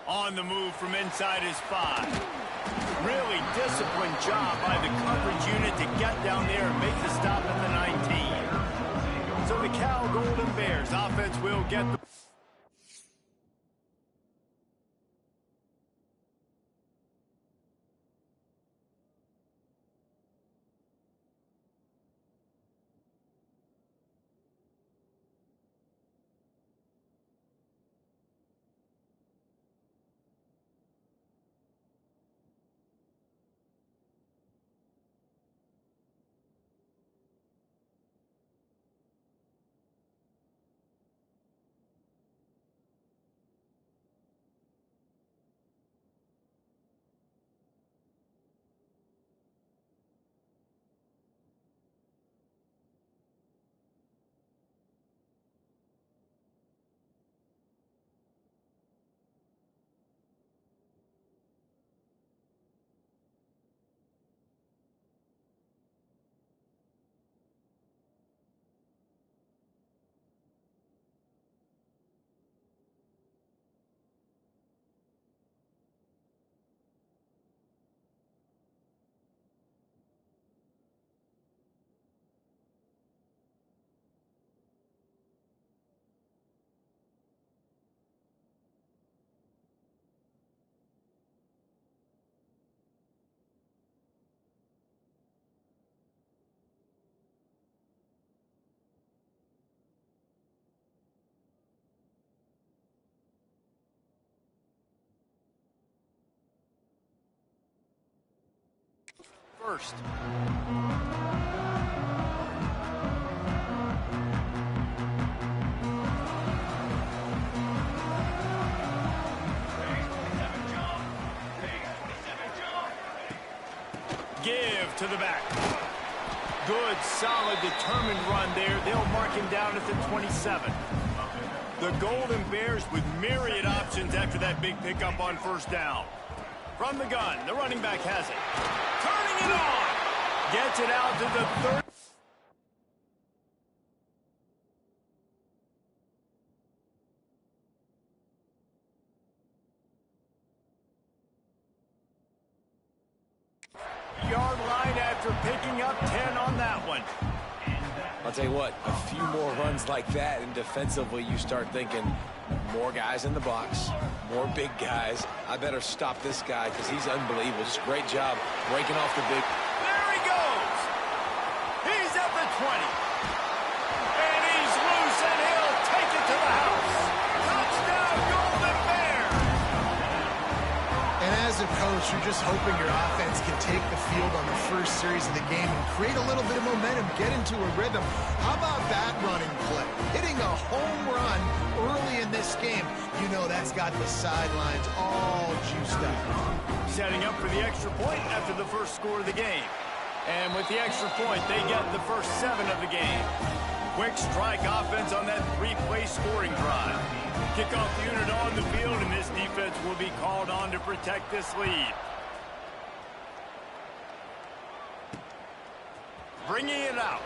On the move from inside his 5. Really disciplined job by the coverage unit to get down there and make the stop at the 19. So the Cal Golden Bears offense will get the... First. Give to the back. Good, solid, determined run there. They'll mark him down at the 27. The Golden Bears with myriad options after that big pickup on first down. From the gun, the running back has it. Turning it on. Gets it out to the 30. Yard line after picking up 10 on that one. I'll tell you what, a few more runs like that, and defensively you start thinking more guys in the box, more big guys. I better stop this guy because he's unbelievable. Just great job breaking off the big. There he goes. He's at the 20. And he's loose, and he'll take it to the house. Touchdown, Golden Bears. And as a coach, you're just hoping your offense can take the field on the first series of the game and create a little bit of momentum, get into a rhythm. How about that running play? Hitting a home run early in this game. You know that's got the sidelines all juiced up. Setting up for the extra point after the first score of the game. And with the extra point, they get the first 7 of the game. Quick strike offense on that 3-play scoring drive. Kickoff unit on the field, and this defense will be called on to protect this lead. Bringing it out.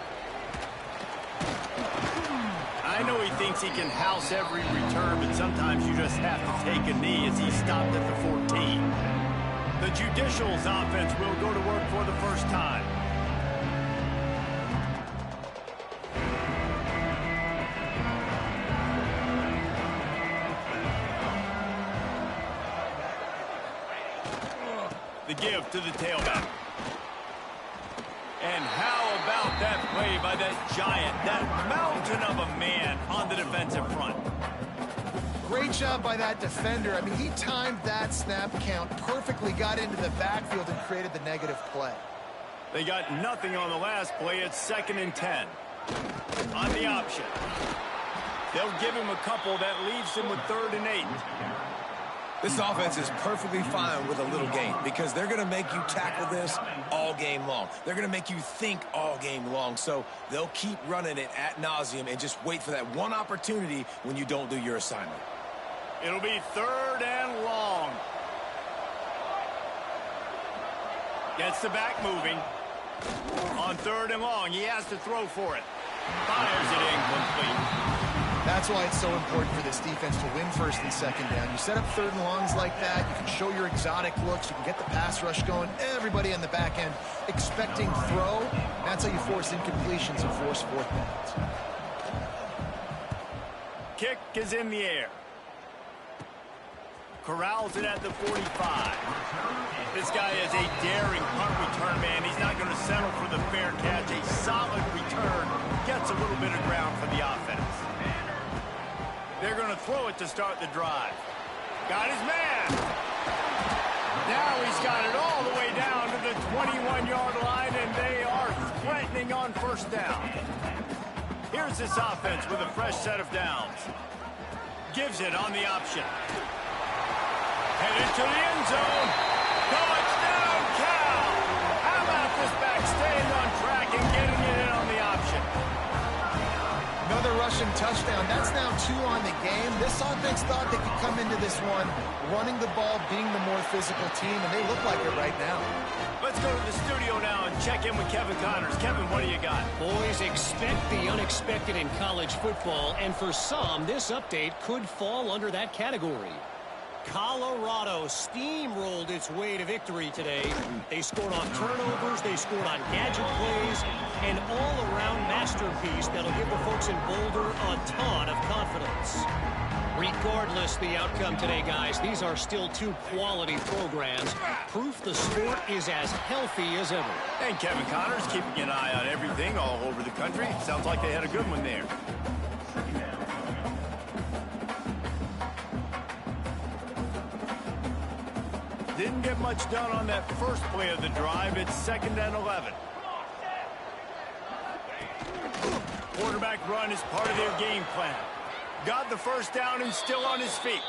I know he thinks he can house every return, but sometimes you just have to take a knee as he stopped at the 14. The Judicials offense will go to work for the first time. The give to the tailback. And how about that play by that giant, that mountain of a man on the defensive front? Great job by that defender. I mean, he timed that snap count perfectly, got into the backfield and created the negative play. They got nothing on the last play. It's 2nd and 10. On the option. They'll give him a couple. That leaves him with 3rd and 8. This offense is perfectly fine with a little gain because they're going to make you tackle this all game long. They're going to make you think all game long. So they'll keep running it ad nauseum and just wait for that one opportunity when you don't do your assignment. It'll be 3rd and long. Gets the back moving. On 3rd and long, he has to throw for it. Fires it incomplete. That's why it's so important for this defense to win first and second down. You set up third and longs like that. You can show your exotic looks. You can get the pass rush going. Everybody on the back end expecting throw. That's how you force incompletions and force fourth downs. Kick is in the air. Corrals it at the 45. This guy is a daring punt return man. He's not going to settle for the fair catch. A solid return. Gets a little bit of ground for the offense. They're going to throw it to start the drive. Got his man. Now he's got it all the way down to the 21-yard line, and they are threatening on first down. Here's this offense with a fresh set of downs. Gives it on the option. Headed to the end zone. Touchdown, Cal! How about this back staying on track and getting it in on the option? Another rushing touchdown. That's now 2 on the game. This offense thought they could come into this one running the ball, being the more physical team, and they look like it right now. Let's go to the studio now and check in with Kevin Connors. Kevin, what do you got? Boys, expect the unexpected in college football, and for some, this update could fall under that category. Colorado steamrolled its way to victory today. They scored on turnovers, they scored on gadget plays, an all-around masterpiece that'll give the folks in Boulder a ton of confidence. Regardless the outcome today, guys, these are still 2 quality programs. Proof the sport is as healthy as ever. And Kevin Connors keeping an eye on everything all over the country. Sounds like they had a good one there. Didn't get much done on that first play of the drive. It's 2nd and 11. Quarterback run is part of their game plan. Got the first down and still on his feet.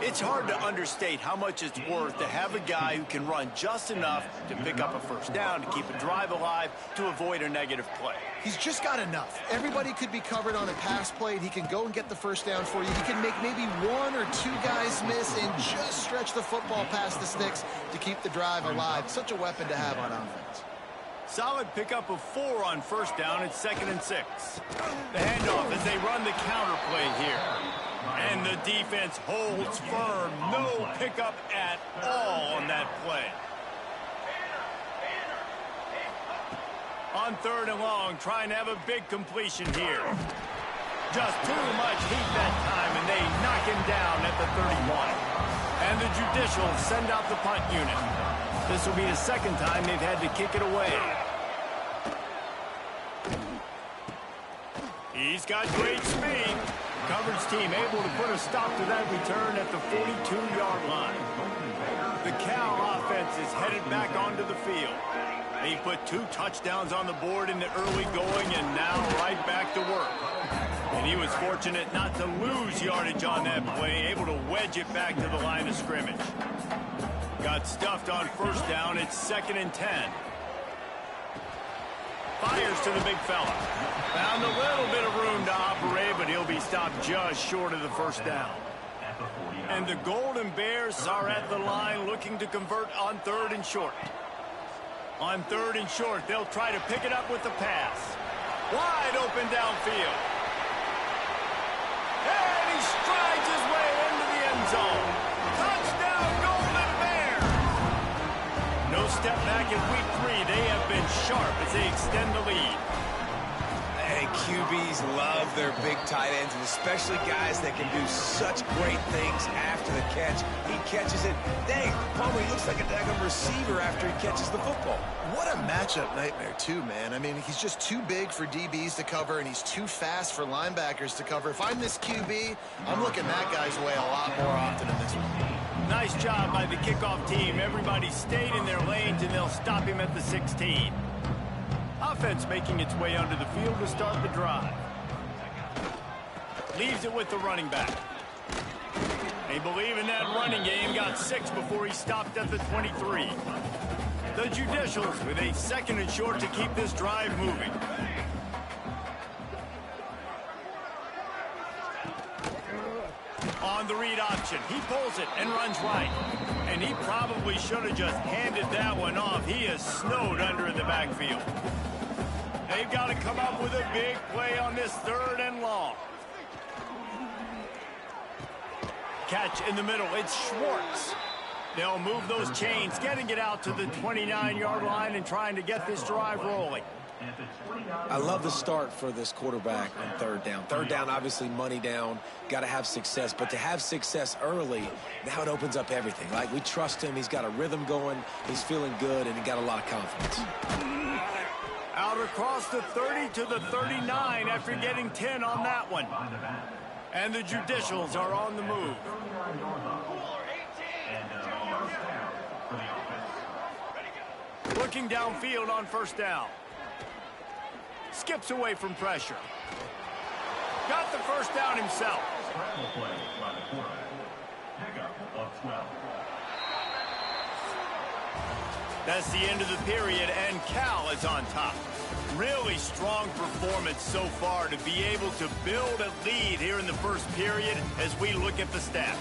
It's hard to understate how much it's worth to have a guy who can run just enough to pick up a first down, to keep a drive alive, to avoid a negative play. He's just got enough. Everybody could be covered on a pass play, and he can go and get the first down for you. He can make maybe 1 or 2 guys miss and just stretch the football past the sticks to keep the drive alive. Such a weapon to have on offense. Solid pickup of 4 on first down. It's 2nd and 6. The handoff as they run the counter play here. And the defense holds firm. No pickup at all on that play. On 3rd and long, trying to have a big completion here. Just too much heat that time, and they knock him down at the 31. And the Judicials send out the punt unit. This will be the 2nd time they've had to kick it away. He's got great speed. Coverage team able to put a stop to that return at the 42-yard line. The Cal offense is headed back onto the field. They put 2 touchdowns on the board in the early going and now right back to work. And he was fortunate not to lose yardage on that play, able to wedge it back to the line of scrimmage. Got stuffed on first down. It's 2nd and 10. Fires to the big fella. Found a little bit of room to operate, but he'll be stopped just short of the first down. And the Golden Bears are at the line looking to convert on 3rd and short. On 3rd and short, they'll try to pick it up with the pass. Wide open downfield. And he strides his way into the end zone. Touchdown, Golden Bears! No step back in week 3. They have been sharp as they extend the lead. Hey, QBs love their big tight ends, and especially guys that can do such great things after the catch. He catches it. Dang, Palmer, he looks like a daggone receiver after he catches the football. What a matchup nightmare, too, man. I mean, he's just too big for DBs to cover, and he's too fast for linebackers to cover. If I'm this QB, I'm looking that guy's way a lot more often than this one. Nice job by the kickoff team. Everybody stayed in their lanes, and they'll stop him at the 16. Offense making its way onto the field to start the drive. Leaves it with the running back. They believe in that running game. Got 6 before he stopped at the 23. The Judicials with a 2nd and short to keep this drive moving. On the read option, he pulls it and runs right. And he probably should have just handed that one off. He is snowed under in the backfield. They've got to come up with a big play on this 3rd and long. Catch in the middle. It's Schwartz. They'll move those chains, getting it out to the 29-yard line and trying to get this drive rolling. I love the start for this quarterback on third down. Third down, obviously money down, got to have success. But to have success early, now it opens up everything. Like, we trust him. He's got a rhythm going. He's feeling good, and he got a lot of confidence. Out across the 30 to the 39 after getting 10 on that one. And the Judicials are on the move. Looking downfield on first down. Skips away from pressure. Got the first down himself. That's the end of the period, and Cal is on top. Really strong performance so far to be able to build a lead here in the first period as we look at the stats.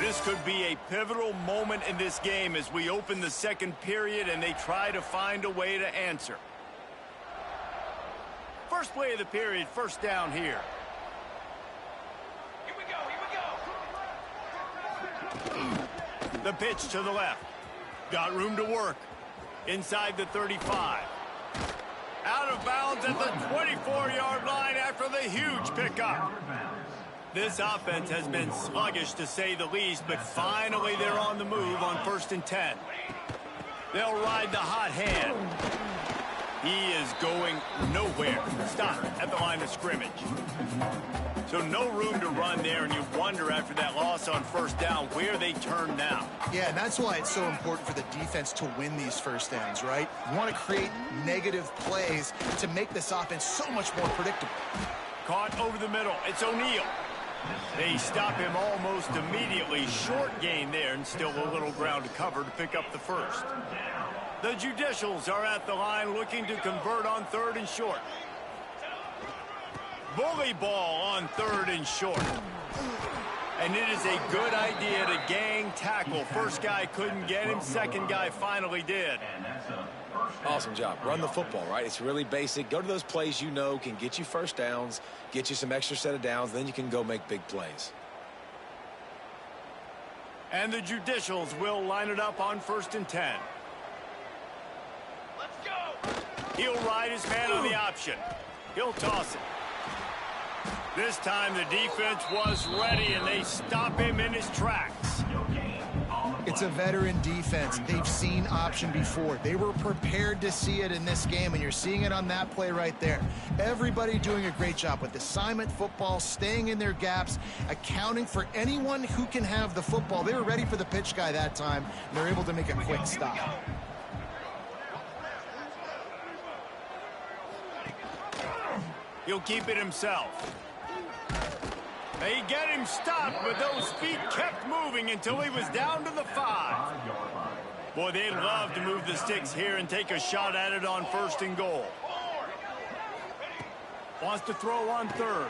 This could be a pivotal moment in this game as we open the second period and they try to find a way to answer. First play of the period, first down here. Here we go. The pitch to the left. Got room to work. Inside the 35. Out of bounds at the 24-yard line after the huge pickup. This offense has been sluggish, to say the least, but finally they're on the move on 1st and 10. They'll ride the hot hand. He is going nowhere. Stop at the line of scrimmage. So no room to run there, and you wonder after that loss on first down where they turn now. Yeah, and that's why it's so important for the defense to win these first downs, right? You want to create negative plays to make this offense so much more predictable. Caught over the middle. It's O'Neal. They stop him almost immediately. Short gain there, and still a little ground to cover to pick up the first. The Judicials are at the line looking to convert on 3rd and short. Bully ball on 3rd and short. And it is a good idea to gang tackle. First guy couldn't get him. Second guy finally did. Awesome job. Run the football, right? It's really basic. Go to those plays you know can get you first downs, get you some extra set of downs, then you can go make big plays. And the Judicials will line it up on 1st and 10. Let's go. He'll ride his man on the option. He'll toss it. This time the defense was ready, and they stop him in his tracks. It's a veteran defense. They've seen option before. They were prepared to see it in this game, and you're seeing it on that play right there. Everybody doing a great job with assignment football, staying in their gaps, accounting for anyone who can have the football. They were ready for the pitch guy that time, and they're able to make a quick stop. He'll keep it himself. They get him stopped, but those feet kept moving until he was down to the 5. Boy, they'd love to move the sticks here and take a shot at it on 1st and goal. Wants to throw on 3rd.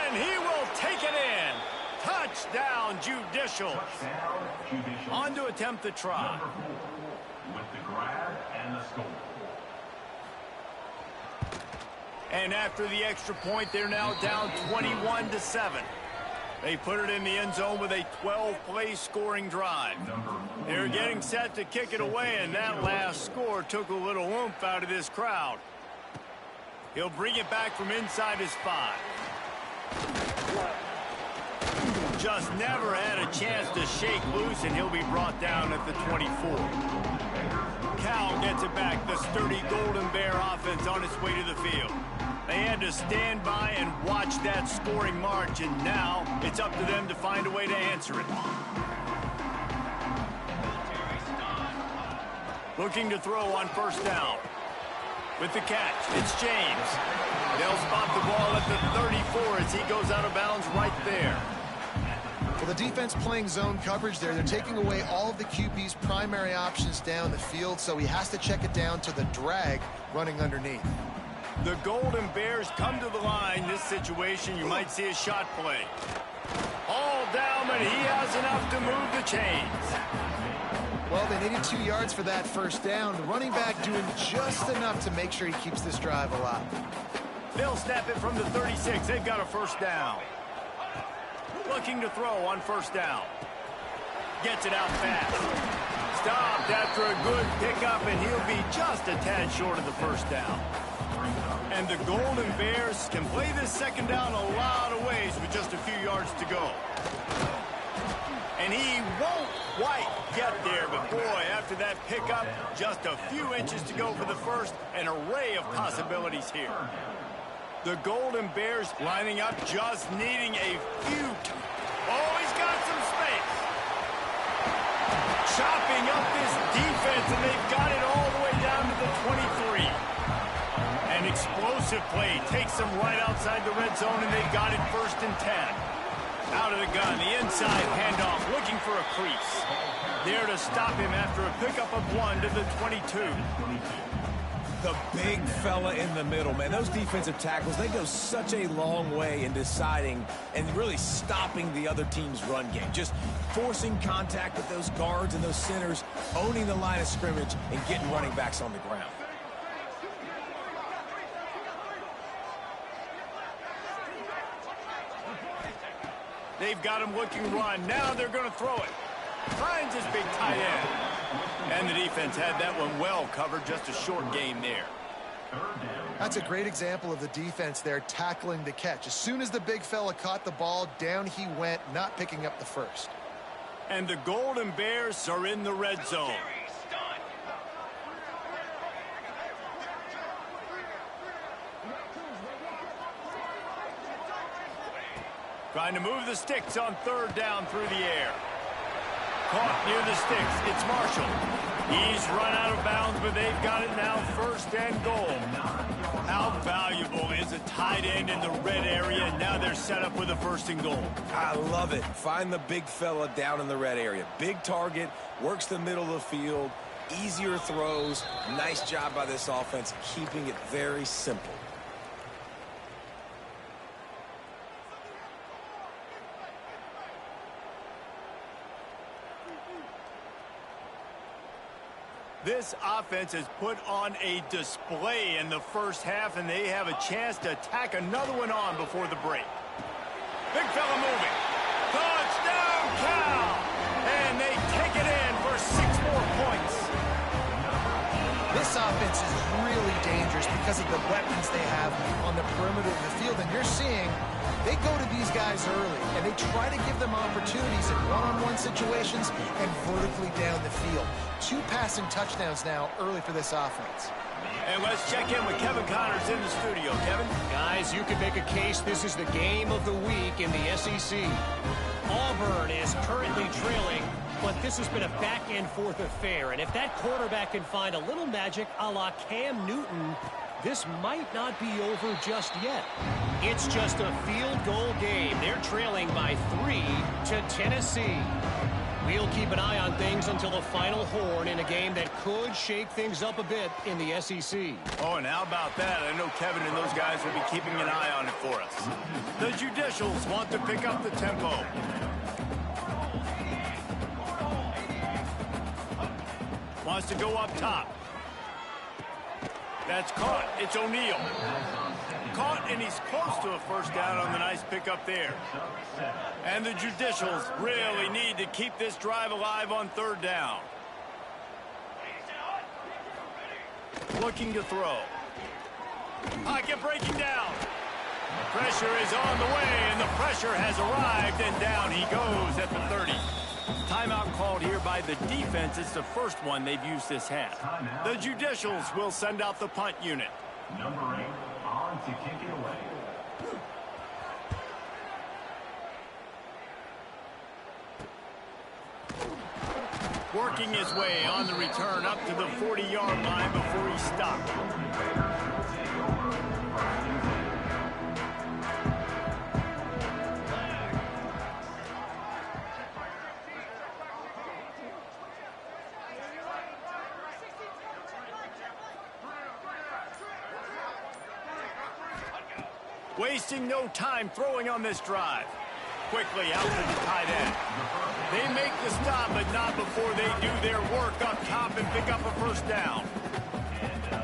And he will take it in. Touchdown, Judicials. On to attempt the try. With the grab and the score. And after the extra point, they're now down 21-7. They put it in the end zone with a 12-play scoring drive. They're getting set to kick it away, and that last score took a little oomph out of this crowd. He'll bring it back from inside his 5. Just never had a chance to shake loose, and he'll be brought down at the 24. Cal gets it back. The sturdy Golden Bear offense on its way to the field. They had to stand by and watch that scoring march, and now it's up to them to find a way to answer it. Looking to throw on 1st down. With the catch, it's James. They'll spot the ball at the 34 as he goes out of bounds right there. Well, the defense playing zone coverage there. They're taking away all of the QB's primary options down the field, so he has to check it down to the drag running underneath. The Golden Bears come to the line. This situation, you might see a shot play. All down, but he has enough to move the chains. Well, they needed 2 yards for that first down. The running back doing just enough to make sure he keeps this drive alive. They'll snap it from the 36. They've got a first down. Looking to throw on first down. Gets it out fast. Stopped after a good pickup, and he'll be just a tad short of the first down. And the Golden Bears can play this second down a lot of ways with just a few yards to go. And he won't quite get there, but boy, after that pickup, just a few inches to go for the first, an array of possibilities here. The Golden Bears lining up, just needing a few. Oh, he's got some space. Chopping up this defense, and they've got it all the way down to the 23. An explosive play takes them right outside the red zone, and they've got it 1st and 10. Out of the gun, the inside handoff, looking for a crease. There to stop him after a pickup of 1 to the 22. The big fella in the middle, man. Those defensive tackles, they go such a long way in deciding and really stopping the other team's run game. Just forcing contact with those guards and those centers, owning the line of scrimmage, and getting running backs on the ground. They've got him looking run. Now they're going to throw it. Finds his big tight end. And the defense had that one well covered. Just a short game there. That's a great example of the defense there tackling the catch. As soon as the big fella caught the ball, down he went, not picking up the first. And the Golden Bears are in the red zone. Trying to move the sticks on 3rd down through the air. Caught near the sticks. It's Marshall. He's run out of bounds, but they've got it now 1st and goal. How valuable is a tight end in the red area? Now they're set up with a 1st and goal. I love it. Find the big fella down in the red area. Big target, works the middle of the field, easier throws. Nice job by this offense, keeping it very simple. This offense has put on a display in the first half, and they have a chance to tack another one on before the break. Big fella moving. Touchdown, Cal! And they take it in for 6 more points. This offense is really dangerous because of the weapons they have on the perimeter of the field. And you're seeing they go to these guys early, and they try to give them opportunities in one-on-one situations and vertically down the field. 2 passing touchdowns now early for this offense. And let's check in with Kevin Connors in the studio. Kevin? Guys, you could make a case this is the game of the week in the SEC. Auburn is currently trailing, but this has been a back-and-forth affair. And if that quarterback can find a little magic a la Cam Newton, this might not be over just yet. It's just a field goal game. They're trailing by 3 to Tennessee. We'll keep an eye on things until the final horn in a game that could shake things up a bit in the SEC. Oh, and how about that? I know Kevin and those guys will be keeping an eye on it for us. The Judicials want to pick up the tempo. Wants to go up top. That's caught. It's O'Neal. Caught, and he's close to a first down on the nice pickup there. And the Judicials really need to keep this drive alive on 3rd down. Looking to throw. Pocket breaking down. Pressure is on the way, and the pressure has arrived, and down he goes at the 30. Timeout called here by the defense. It's the first one they've used this half. The Judicials will send out the punt unit. Number 8 on to kick it away. Working his way on the return up to the 40-yard line before he stopped. Wasting no time throwing on this drive. Quickly out to the tight end. They make the stop, but not before they do their work up top and pick up a first down.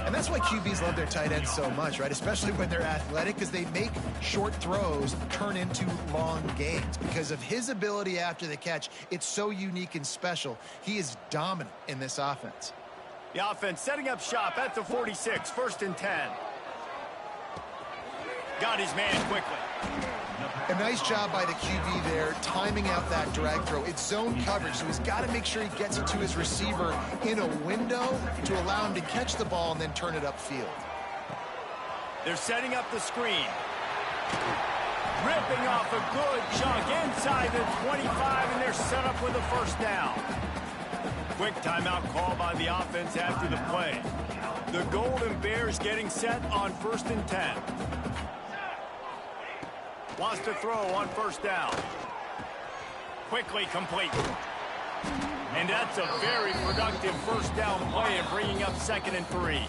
And that's why QBs love their tight ends so much, right? Especially when they're athletic, because they make short throws turn into long gains. Because of his ability after the catch, it's so unique and special. He is dominant in this offense. The offense setting up shop at the 46, 1st and 10. Got his man quickly. A nice job by the QB there, timing out that drag throw. It's zone coverage, so he's got to make sure he gets it to his receiver in a window to allow him to catch the ball and then turn it upfield. They're setting up the screen. Ripping off a good chunk inside the 25, and they're set up with a 1st down. Quick timeout call by the offense after the play. The Golden Bears getting set on 1st and 10. Wants to throw on 1st down. Quickly complete. And that's a very productive 1st down play and bringing up 2nd and 3.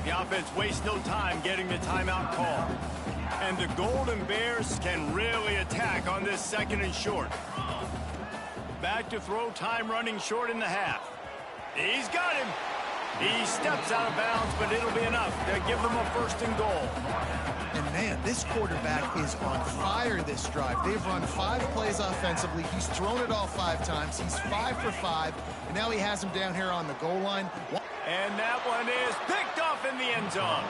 The offense wastes no time getting the timeout call. And the Golden Bears can really attack on this 2nd and short. Back to throw, time running short in the half. He's got him. He steps out of bounds, but it'll be enough to give them a 1st and goal. And man, this quarterback is on fire this drive. They've run 5 plays offensively. He's thrown it all 5 times. He's 5 for 5. And now he has him down here on the goal line. And that one is picked off in the end zone.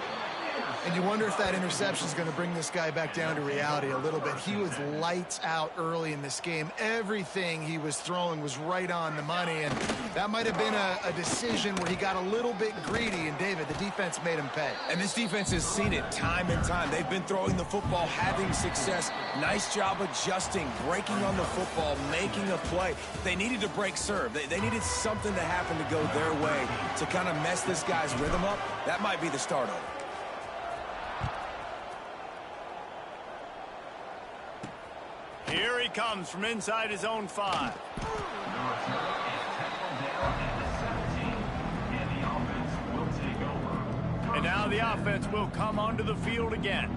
And you wonder if that interception is going to bring this guy back down to reality a little bit. He was lights out early in this game. Everything he was throwing was right on the money, and that might have been a decision where he got a little bit greedy, and David, the defense made him pay. And this defense has seen it time and time. They've been throwing the football, having success. Nice job adjusting, breaking on the football, making a play. They needed to break serve. They needed something to happen to go their way to kind of mess this guy's rhythm up. That might be the start of it. Here he comes from inside his own 5. And now the offense will come onto the field again.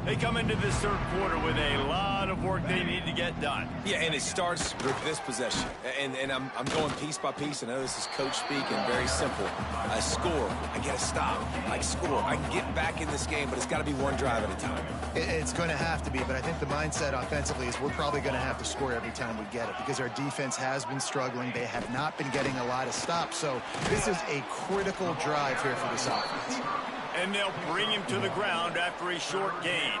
They come into this 3rd quarter with a lot of work they need to get done. Yeah, and it starts with this possession. And I'm going piece by piece. I know this is coach speak and very simple. I score. I get a stop. I score. I can get back in this game, but it's got to be one drive at a time. It's going to have to be, but I think the mindset offensively is we're probably going to have to score every time we get it because our defense has been struggling. They have not been getting a lot of stops. So this is a critical drive here for this offense. And they'll bring him to the ground after a short gain.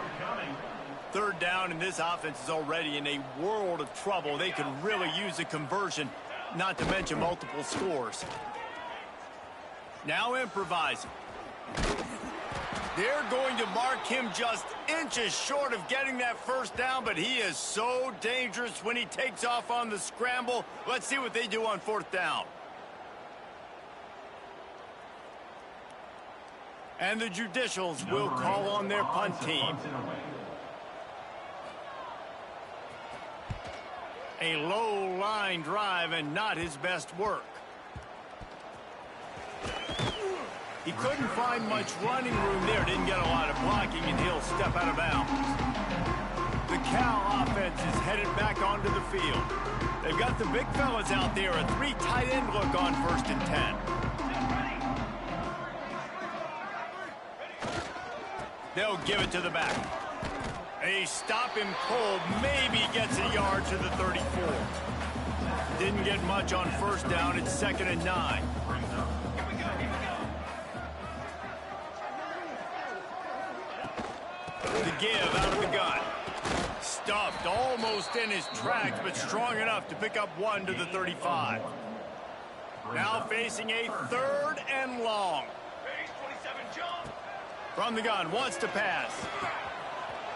3rd down, and this offense is already in a world of trouble. They could really use a conversion, not to mention multiple scores. Now improvising. They're going to mark him just inches short of getting that 1st down, but he is so dangerous when he takes off on the scramble. Let's see what they do on 4th down. And the Judicials will call on their punt team. A low line drive and not his best work. He couldn't find much running room there. Didn't get a lot of blocking, and he'll step out of bounds. The Cal offense is headed back onto the field. They've got the big fellas out there. A 3 tight end look on 1st and 10. They'll give it to the back. A stop him cold, maybe gets a yard to the 34. Didn't get much on 1st down. It's 2nd and 9. The give out of the gun. Stuffed almost in his tracks, but strong enough to pick up 1 to the 35. Now facing a 3rd and long. From the gun, wants to pass.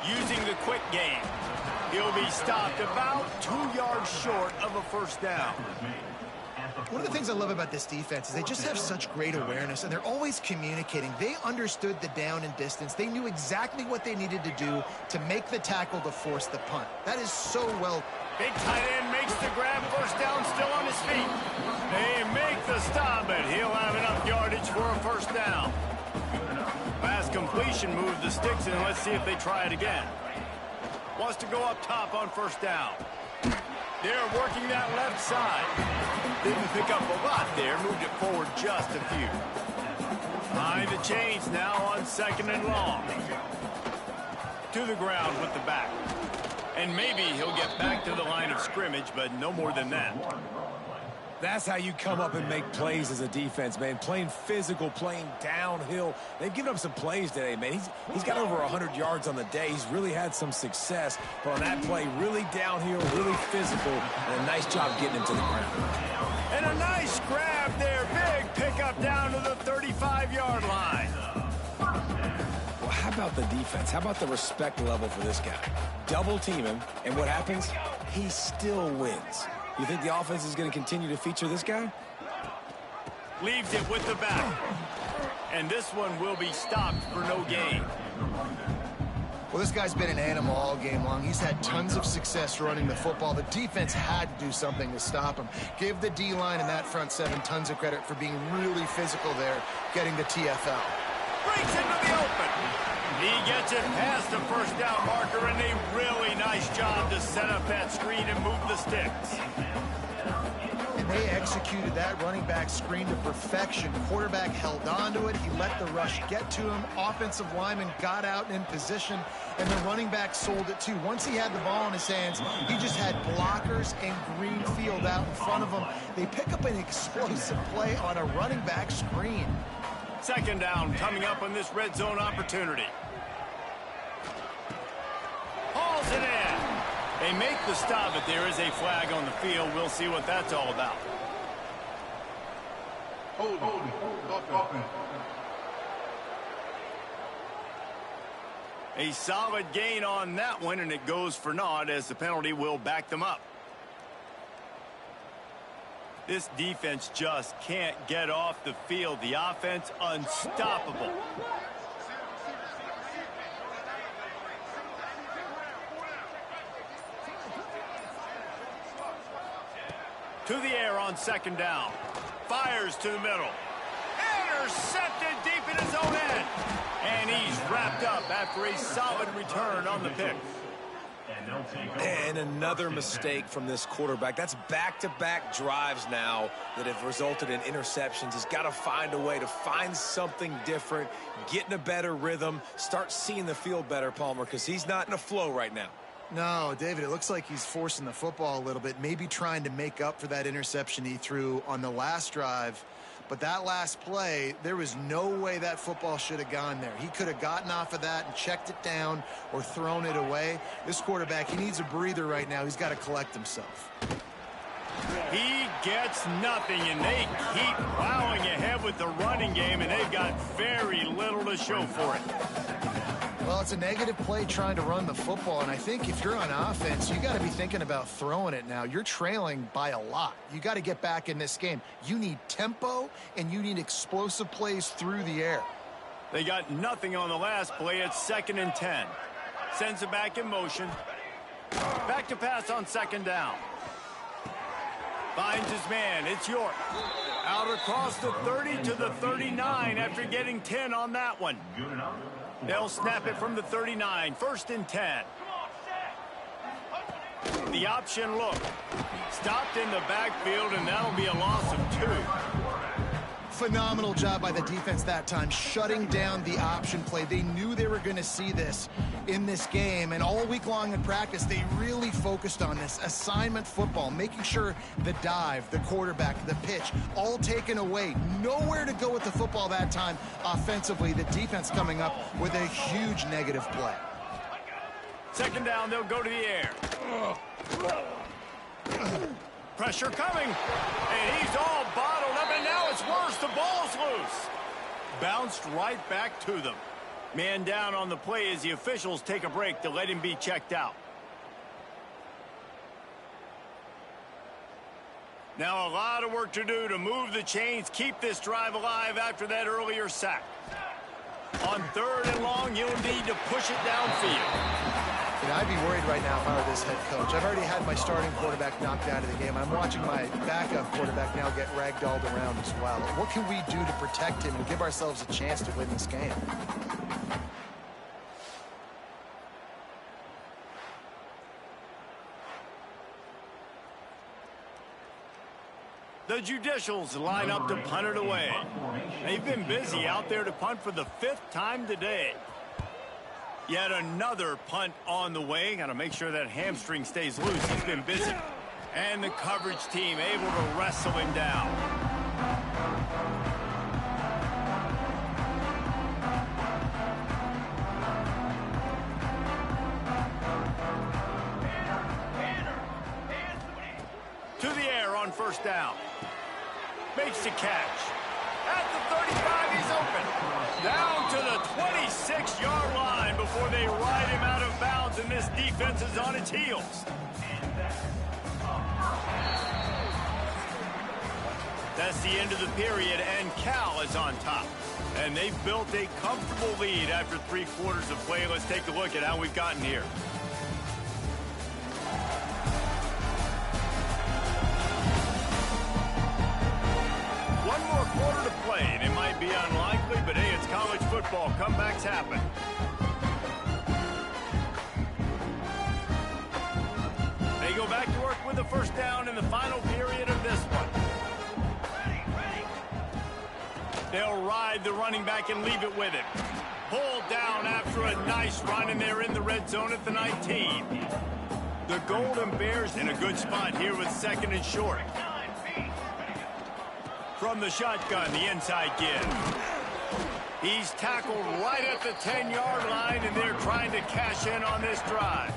Using the quick game. He'll be stopped about 2 yards short of a 1st down. One of the things I love about this defense is they just have such great awareness, and they're always communicating. They understood the down and distance. They knew exactly what they needed to do to make the tackle to force the punt. That is so well. Big tight end makes the grab, 1st down, still on his feet. They make the stop, but he'll have enough yardage for a 1st down. Last completion moved the sticks, and let's see if they try it again. Wants to go up top on 1st down. They're working that left side. Didn't pick up a lot there, moved it forward just a few. Behind the chains now on 2nd and long. To the ground with the back. And maybe he'll get back to the line of scrimmage, but no more than that. That's how you come up and make plays as a defense, man. Playing physical, playing downhill. They've given up some plays today, man. He's got over 100 yards on the day. He's really had some success. But on that play, really downhill, really physical, and a nice job getting him to the ground. And a nice grab there. Big pickup down to the 35-yard line. Well, how about the defense? How about the respect level for this guy? Double team him, and what happens? He still wins. You think the offense is going to continue to feature this guy? Leaves it with the back. And this one will be stopped for no gain. Well, this guy's been an animal all game long. He's had tons of success running the football. The defense had to do something to stop him. Give the D-line and that front seven tons of credit for being really physical there, getting the TFL. Breaks into the open. He gets it past the first down marker, and a really nice job to set up that screen and move the sticks. And they executed that running back screen to perfection. Quarterback held on to it. He let the rush get to him. Offensive lineman got out in position, and the running back sold it too. Once he had the ball in his hands, he just had blockers and green field out in front of him. They pick up an explosive play on a running back screen. 2nd down coming up on this red zone opportunity. Hauls it in. They make the stop, but there is a flag on the field. We'll see what that's all about. A solid gain on that one, and it goes for naught as the penalty will back them up. This defense just can't get off the field. The offense unstoppable. To the air on 2nd down. Fires to the middle. Intercepted deep in his own end. And he's wrapped up after a solid return on the pick. And another mistake from this quarterback. That's back-to-back drives now that have resulted in interceptions. He's got to find a way to find something different, get in a better rhythm, start seeing the field better, Palmer, because he's not in a flow right now. No, David, it looks like he's forcing the football a little bit, maybe trying to make up for that interception he threw on the last drive. But that last play, there was no way that football should have gone there. He could have gotten off of that and checked it down or thrown it away. This quarterback, he needs a breather right now. He's got to collect himself. He gets nothing, and they keep plowing ahead with the running game, and they've got very little to show for it. Well, it's a negative play trying to run the football, and I think if you're on offense, you got to be thinking about throwing it now. You're trailing by a lot. You got to get back in this game. You need tempo, and you need explosive plays through the air. They got nothing on the last play. It's 2nd and 10. Sends it back in motion. Back to pass on 2nd down. Finds his man. It's York. Out across the 30 to the 39 after getting 10 on that one. They'll snap it from the 39. 1st and 10. The option look. Stopped in the backfield, and that'll be a loss of 2. Phenomenal job by the defense that time, shutting down the option play. They knew they were going to see this in this game, and all week long in practice, they really focused on this assignment football, making sure the dive, the quarterback, the pitch, all taken away. Nowhere to go with the football that time offensively. The defense coming up with a huge negative play. 2nd down, they'll go to the air. Pressure coming, and he's all bottled up, and now it's worse. The ball's loose. Bounced right back to them. Man down on the play as the officials take a break to let him be checked out. Now a lot of work to do to move the chains, keep this drive alive after that earlier sack. On 3rd and long, you'll need to push it downfield. I'd be worried right now if I were this head coach. I've already had my starting quarterback knocked out of the game. I'm watching my backup quarterback now get ragdolled around as well. What can we do to protect him and give ourselves a chance to win this game? The Judicials line up to punt it away. They've been busy out there to punt for the 5th time today. Yet another punt on the way. Got to make sure that hamstring stays loose. He's been busy. And the coverage team able to wrestle him down. To the air on first down. Makes the catch. At the 35, he's open. Down to the 26-yard line before they ride him out of bounds, and this defense is on its heels. That's the end of the period, and Cal is on top. And they've built a comfortable lead after 3 quarters of play. Let's take a look at how we've gotten here. One more quarter to play, and it might be unlikely, but hey, it's college football. Comebacks happen. They go back to work with the first down in the final period of this one. They'll ride the running back and leave it with him. Pulled down after a nice run, and they're in the red zone at the 19. The Golden Bears in a good spot here with 2nd and short. From the shotgun, the inside give. He's tackled right at the 10-yard line, and they're trying to cash in on this drive.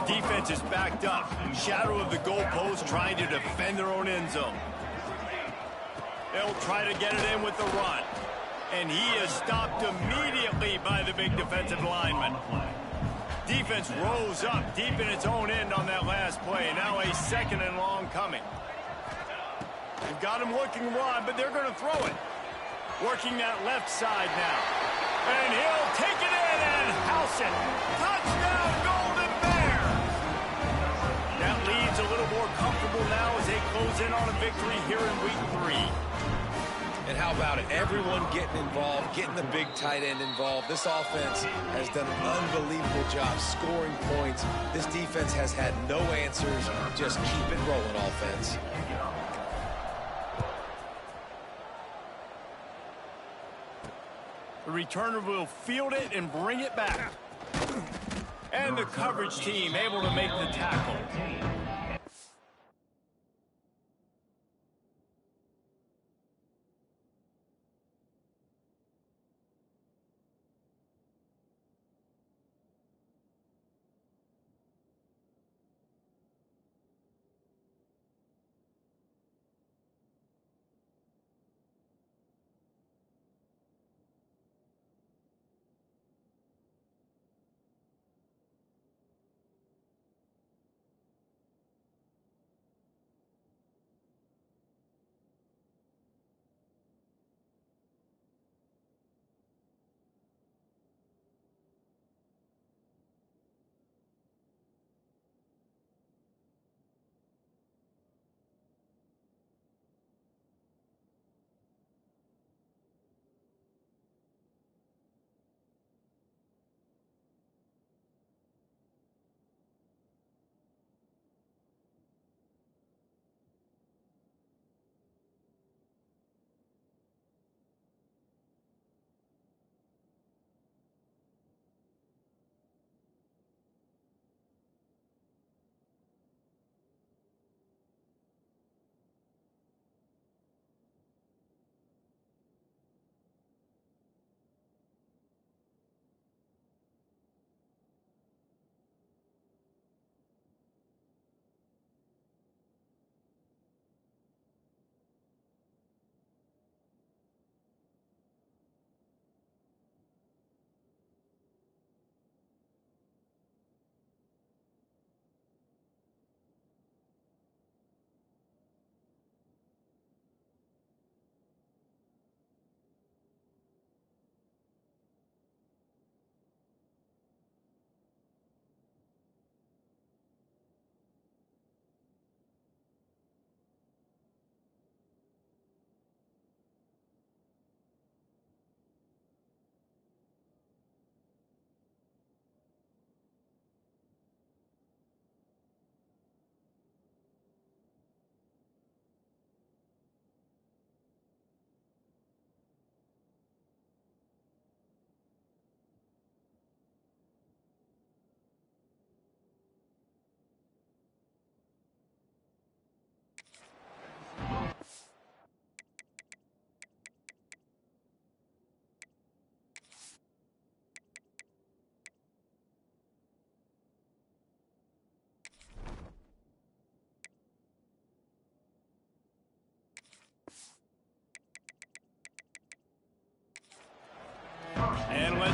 Defense is backed up. Shadow of the goalpost trying to defend their own end zone. They'll try to get it in with the run. And he is stopped immediately by the big defensive lineman. Defense rose up deep in its own end on that last play. Now a 2nd and long coming. They've got him looking run, but they're going to throw it. Working that left side now. And he'll take it in and house it. Touchdown, Golden Bears! That lead's a little more comfortable now as they close in on a victory here in week 3. And how about it? Everyone getting involved, getting the big tight end involved. This offense has done an unbelievable job scoring points. This defense has had no answers. Just keep it rolling, offense. The returner will field it and bring it back. And the coverage team able to make the tackle.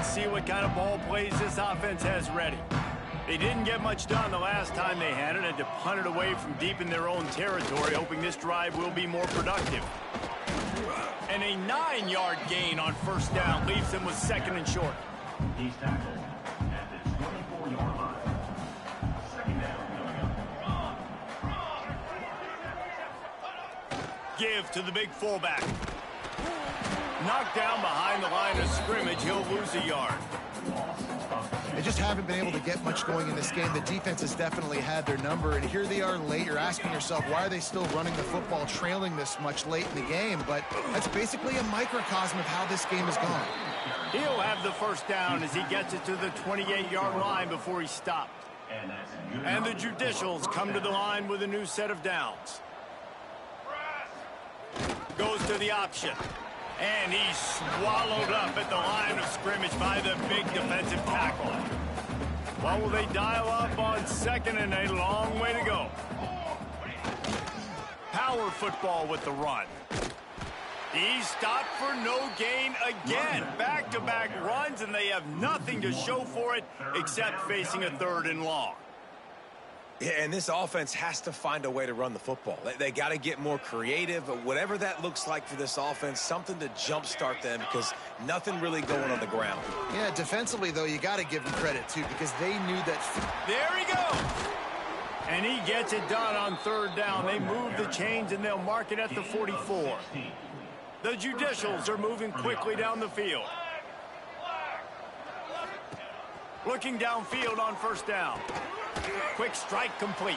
Let's see what kind of ball plays this offense has ready. They didn't get much done the last time they had it, had to punt it away from deep in their own territory, hoping this drive will be more productive. And a 9-yard gain on first down leaves them with 2nd and short. He's tackled at the 24-yard line. 2nd down coming up. Give to the big fullback. Knocked down behind the line of scrimmage. He'll lose a yard. They just haven't been able to get much going in this game. The defense has definitely had their number, and here they are late. You're asking yourself, why are they still running the football, trailing this much late in the game? But that's basically a microcosm of how this game has gone. He'll have the first down as he gets it to the 28-yard line before he stopped. And the Judicials come to the line with a new set of downs. Goes to the option. And he's swallowed up at the line of scrimmage by the big defensive tackle. Well, will they dial up on 2nd and a long way to go? Power football with the run. He's stopped for no gain again. Back-to-back runs, and they have nothing to show for it except facing a 3rd and long. Yeah, and this offense has to find a way to run the football. They got to get more creative, but whatever that looks like for this offense, something to jumpstart them because nothing really going on the ground. Yeah, defensively, though, you got to give them credit, too, because they knew that. There he goes. And he gets it done on 3rd down. They move the chains, and they'll mark it at the 44. The Judicials are moving quickly down the field. Looking downfield on 1st down. Quick strike complete.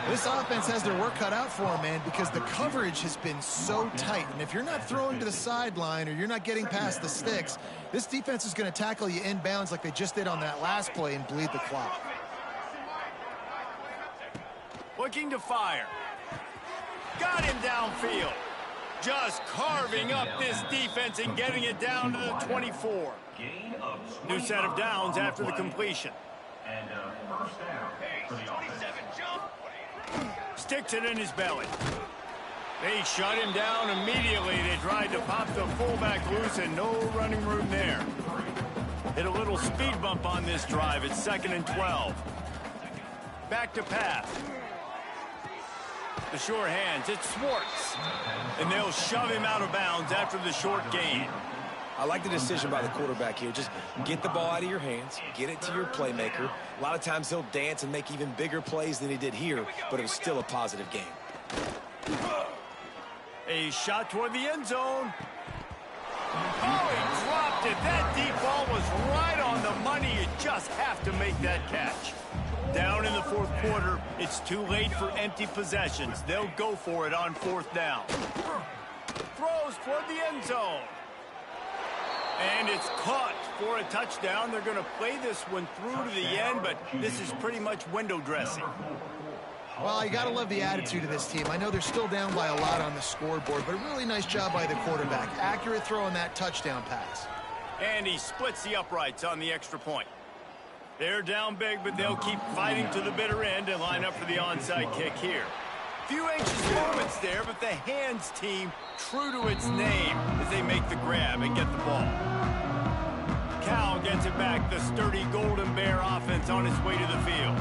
This offense has their work cut out for them, man, because the coverage has been so tight. And if you're not throwing to the sideline or you're not getting past the sticks, this defense is going to tackle you inbounds like they just did on that last play and bleed the clock. Looking to fire. Got him downfield. Just carving up this defense and getting it down to the 24. New set of downs after the completion. And first down for the offense. Sticks it in his belly. They shut him down immediately. They tried to pop the fullback loose and no running room there. Hit a little speed bump on this drive. It's 2nd and 12. Back to pass. The sure hands. It's Schwartz. And they'll shove him out of bounds after the short gain. I like the decision by the quarterback here. Just get the ball out of your hands, get it to your playmaker. A lot of times he'll dance and make even bigger plays than he did here, but it was still a positive game. A shot toward the end zone. Oh, he dropped it. That deep ball was right on the money. You just have to make that catch. Down in the 4th quarter, it's too late for empty possessions. They'll go for it on 4th down. Throws toward the end zone. And it's caught for a touchdown. They're going to play this one through to the end, but this is pretty much window dressing. Well, you got to love the attitude of this team. I know they're still down by a lot on the scoreboard, but a really nice job by the quarterback. Accurate throw on that touchdown pass. And he splits the uprights on the extra point. They're down big, but they'll keep fighting to the bitter end and line up for the onside kick here. Few anxious moments there, but the hands team true to its name as they make the grab and get the ball. Cal gets it back, the sturdy Golden Bear offense on its way to the field.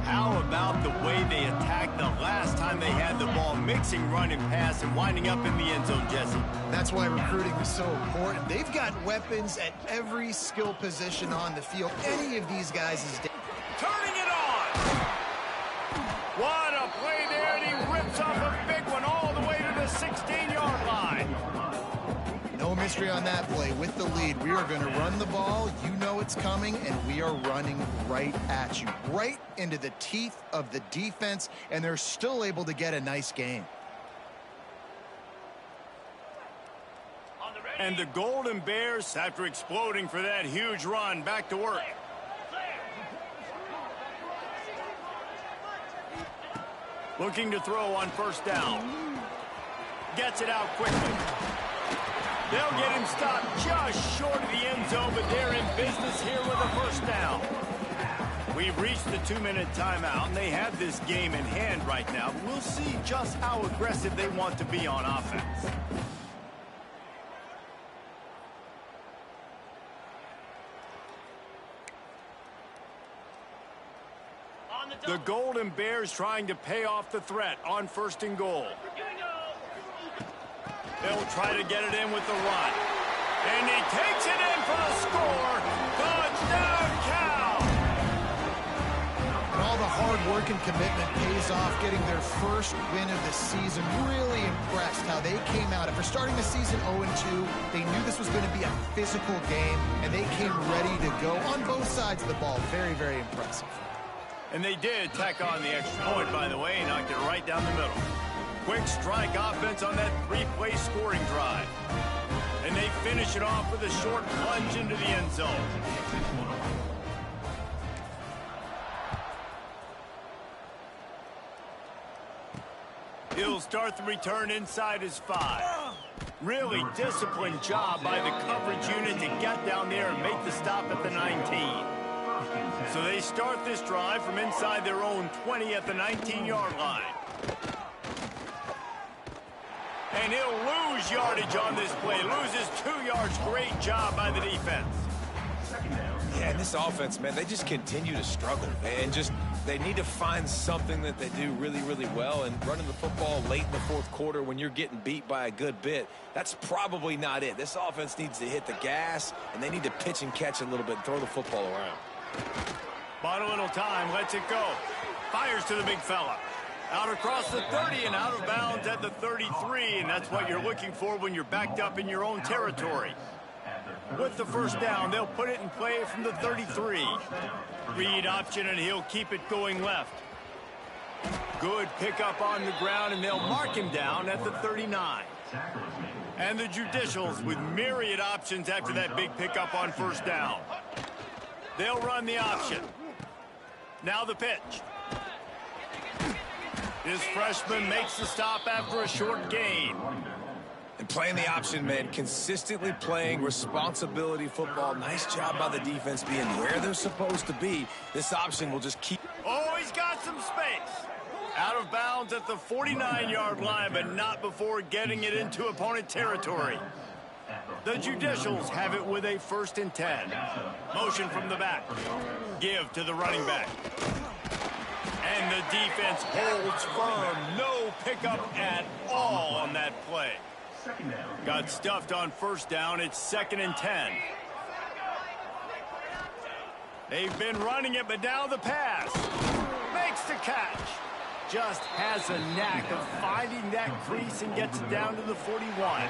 How about the way they attacked the last time they had the ball, mixing run and pass and winding up in the end zone, Jesse? That's why recruiting is so important. They've got weapons at every skill position on the field. Any of these guys is turning it on. What a play there, and he rips off a big one all the way to the 16-yard line. No mystery on that play. With the lead, we are going to run the ball. You know it's coming, and we are running right at you, right into the teeth of the defense, and they're still able to get a nice gain. And the Golden Bears, after exploding for that huge run, back to work. Looking to throw on 1st down. Gets it out quickly. They'll get him stopped just short of the end zone, but they're in business here with a 1st down. We've reached the 2-minute timeout, and they have this game in hand right now. But we'll see just how aggressive they want to be on offense. The Golden Bears trying to pay off the threat on 1st and goal. They'll try to get it in with the run. And he takes it in for the score. Touchdown, Cal! And all the hard work and commitment pays off, getting their first win of the season. Really impressed how they came out. After starting the season 0-2, they knew this was going to be a physical game, and they came ready to go on both sides of the ball. Very, very impressive. And they did tack on the extra point, by the way, knocked it right down the middle. Quick strike offense on that 3-play scoring drive. And they finish it off with a short plunge into the end zone. He'll start the return inside his 5. Really disciplined job by the coverage unit to get down there and make the stop at the 19. So they start this drive from inside their own 20 at the 19-yard line. And he'll lose yardage on this play. Loses 2 yards. Great job by the defense. Yeah, and this offense, man, they just continue to struggle. And just, they need to find something that they do really, really well. And running the football late in the 4th quarter when you're getting beat by a good bit, that's probably not it. This offense needs to hit the gas, and they need to pitch and catch a little bit and throw the football around. Bought a little time, lets it go. Fires to the big fella. Out across the 30 and out of bounds at the 33, and that's what you're looking for when you're backed up in your own territory. With the first down, they'll put it in play from the 33. Read option, and he'll keep it going left. Good pickup on the ground, and they'll mark him down at the 39. And the Judicials with myriad options after that big pickup on 1st down. They'll run the option. Now the pitch. This freshman makes the stop after a short gain. And playing the option, man, consistently playing responsibility football. Nice job by the defense being where they're supposed to be. This option will just keep... Oh, he's got some space. Out of bounds at the 49-yard line, but not before getting it into opponent territory. The Judicials have it with a 1st and 10. Motion from the back. Give to the running back. And the defense holds firm. No pickup at all on that play. Got stuffed on 1st down. It's 2nd and 10. They've been running it, but now the pass. Makes the catch. Just has a knack of finding that crease and gets it down to the 41.